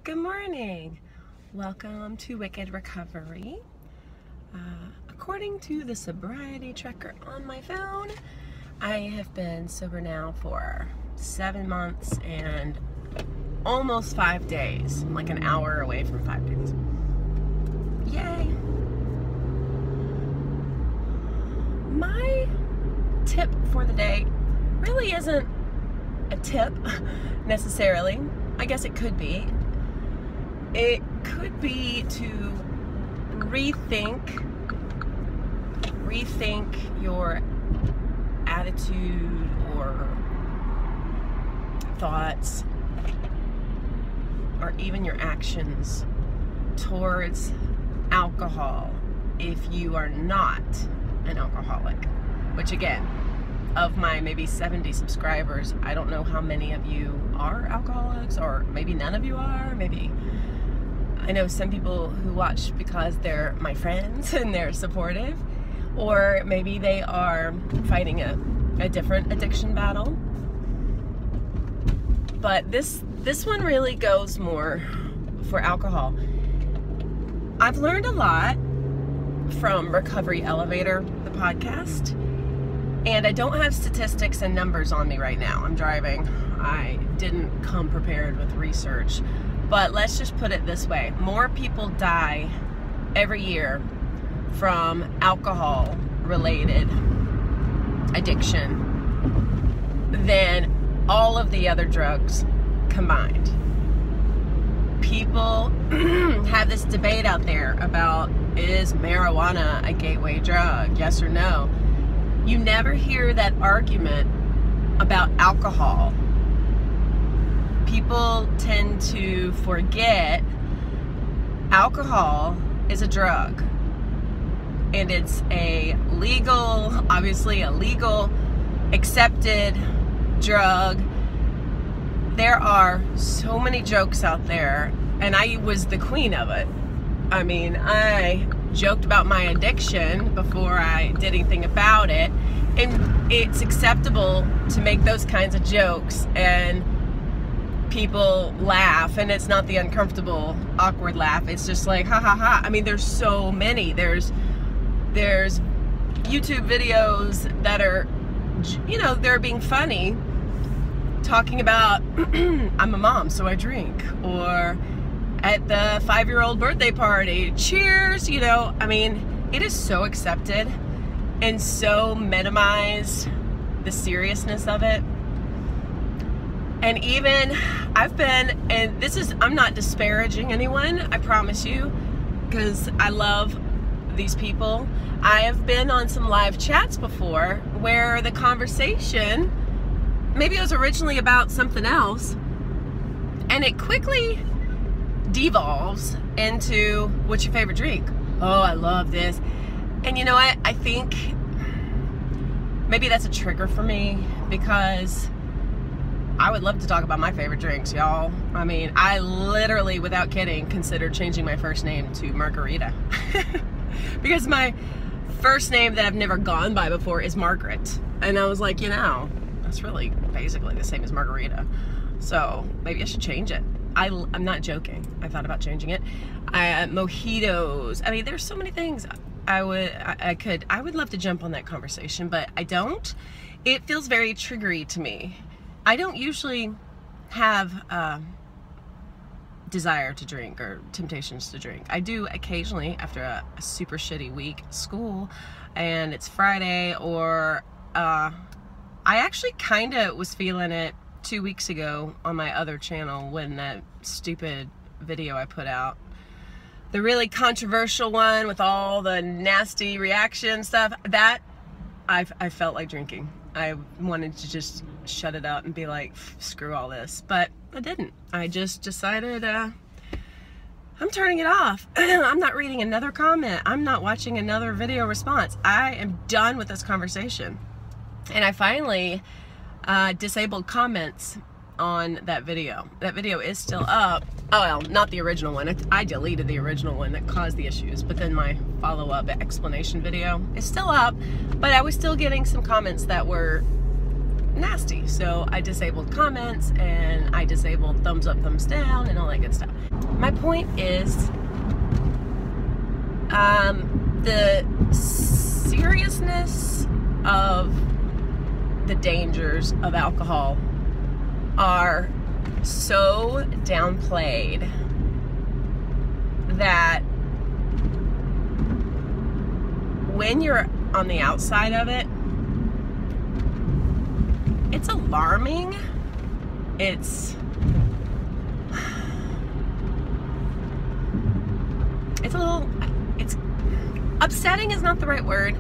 Good morning. Welcome to Wicked Recovery. According to the sobriety tracker on my phone, I have been sober now for 7 months and almost 5 days. I'm like an hour away from 5 days. Yay! My tip for the day really isn't a tip necessarily. I guess it could be. It could be to rethink your attitude or thoughts or even your actions towards alcohol if you are not an alcoholic. Which again, of my maybe 70 subscribers, I don't know how many of you are alcoholics, or maybe none of you are. Maybe I know some people who watch because they're my friends and they're supportive, or maybe they are fighting a different addiction battle. But this one really goes more for alcohol. I've learned a lot from Recovery Elevator, the podcast, and I don't have statistics and numbers on me right now. I'm driving. I didn't come prepared with research. But let's just put it this way. More people die every year from alcohol-related addiction than all of the other drugs combined. People have this debate out there about, is marijuana a gateway drug? Yes or no? You never hear that argument about alcohol. People tend to forget alcohol is a drug, and it's obviously a legal, accepted drug. There are so many jokes out there, and I was the queen of it. I mean, I joked about my addiction before I did anything about it, and it's acceptable to make those kinds of jokes, and people laugh, and it's not the uncomfortable, awkward laugh. It's just like, ha ha ha. I mean, there's so many. There's YouTube videos that are, they're being funny, talking about, I'm a mom, so I drink, or at the 5-year-old birthday party, cheers, I mean, it is so accepted and so minimized, the seriousness of it. And even I'm not disparaging anyone, I promise you, because I love these people. I have been on some live chats before where the conversation, maybe it was originally about something else, and it quickly devolves into, what's your favorite drink? Oh, I love this. And you know what? I think maybe that's a trigger for me, because I would love to talk about my favorite drinks, y'all. I mean, I literally, without kidding, considered changing my first name to Margarita. Because my first name that I've never gone by before is Margaret. And I was like, that's really basically the same as Margarita. So maybe I should change it. I'm not joking. I thought about changing it. Mojitos. I mean, there's so many things I would love to jump on that conversation, but I don't. It feels very triggery to me. I don't usually have desire to drink or temptations to drink. I do occasionally after a super shitty week at school and it's Friday, or I actually kind of was feeling it 2 weeks ago on my other channel when that stupid video I put out, the really controversial one with all the nasty reaction stuff, that I felt like drinking. I wanted to just shut it up and be like, screw all this, but I didn't. I just decided I'm turning it off. I'm not reading another comment. I'm not watching another video response. I am done with this conversation. And I finally disabled comments on that video. That video is still up. Oh, well, not the original one. I deleted the original one that caused the issues, but then my follow-up explanation video is still up, but I was still getting some comments that were nasty. So I disabled comments, and I disabled thumbs up, thumbs down, and all that good stuff. My point is, the seriousness of the dangers of alcohol are so downplayed that when you're on the outside of it, it's alarming. It's upsetting is not the right word,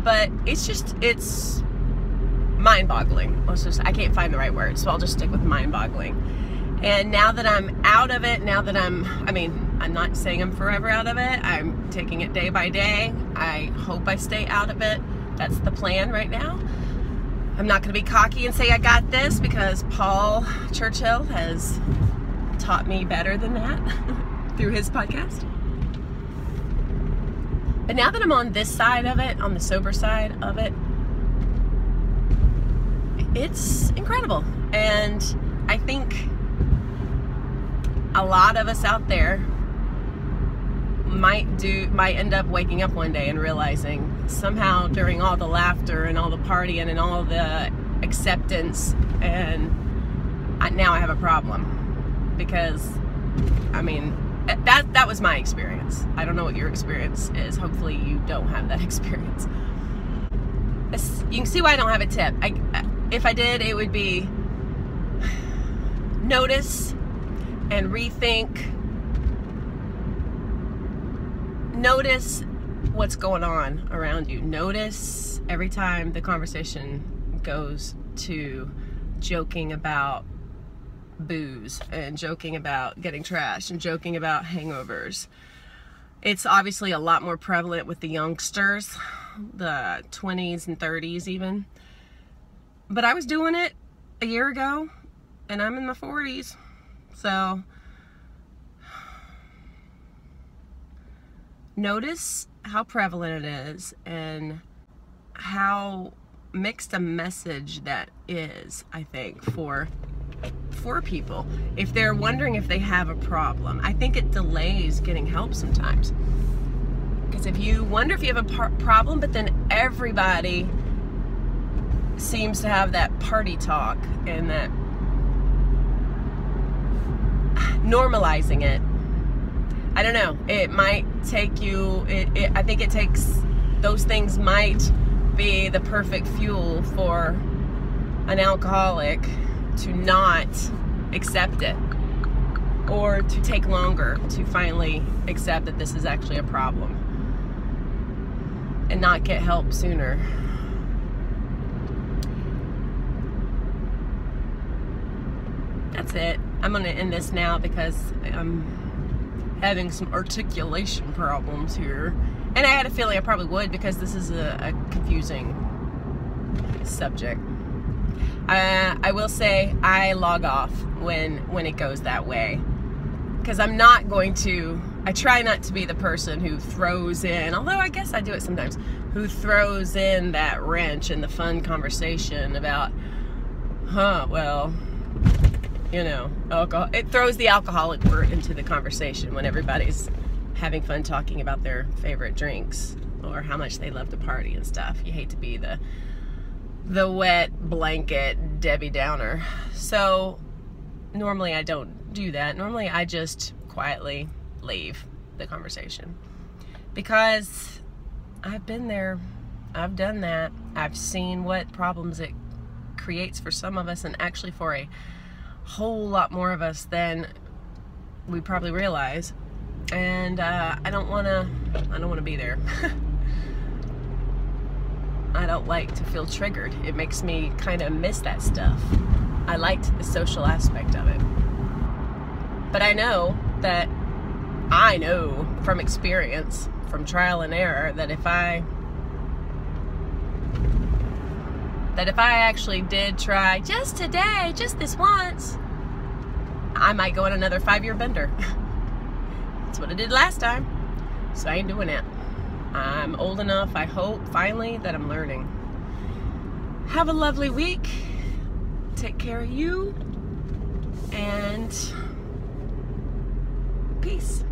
but it's mind-boggling. I can't find the right word, so I'll just stick with mind-boggling. And now that I'm out of it, I'm not saying I'm forever out of it. I'm taking it day by day. I hope I stay out of it. That's the plan right now. I'm not going to be cocky and say I got this, because Paul Churchill has taught me better than that through his podcast. But now that I'm on this side of it, on the sober side of it, it's incredible. And I think a lot of us out there might end up waking up one day and realizing somehow during all the laughter and all the partying and all the acceptance, and now I have a problem. Because that was my experience. I don't know what your experience is. Hopefully you don't have that experience. You can see why I don't have a tip. If I did, it would be notice and rethink. Notice what's going on around you. Notice every time the conversation goes to joking about booze and joking about getting trashed and joking about hangovers. It's obviously a lot more prevalent with the youngsters, the 20s and 30s even. But I was doing it a year ago, and I'm in my 40s. So notice how prevalent it is and how mixed a message that is, I think, for people. If they're wondering if they have a problem, I think it delays getting help sometimes. Because if you wonder if you have a problem, but then everybody seems to have that party talk and that normalizing it, I don't know, it might take you, I think it takes, those things might be the perfect fuel for an alcoholic to not accept it, or to take longer to finally accept that this is actually a problem and not get help sooner. That's it. I'm going to end this now because I'm having some articulation problems here. And I had a feeling I probably would, because this is a confusing subject. I will say I log off when it goes that way, because I'm not going to, I try not to be the person who throws in, although I guess I do it sometimes, who throws in that wrench in the fun conversation about, well, you know, alcohol. It throws the alcoholic word into the conversation when everybody's having fun talking about their favorite drinks or how much they love to party and stuff. You hate to be the wet blanket Debbie Downer. So normally I don't do that. Normally I just quietly leave the conversation, because I've been there, I've done that, I've seen what problems it creates for some of us, and actually for a whole lot more of us than we probably realize. And I don't want to be there. I don't like to feel triggered. It makes me kind of miss that stuff. I liked the social aspect of it. But I know from experience, from trial and error, that if I actually did try just today, just this once, I might go on another 5-year bender. That's what I did last time. So I ain't doing it. I'm old enough, I hope, finally, that I'm learning. Have a lovely week. Take care of you, and peace.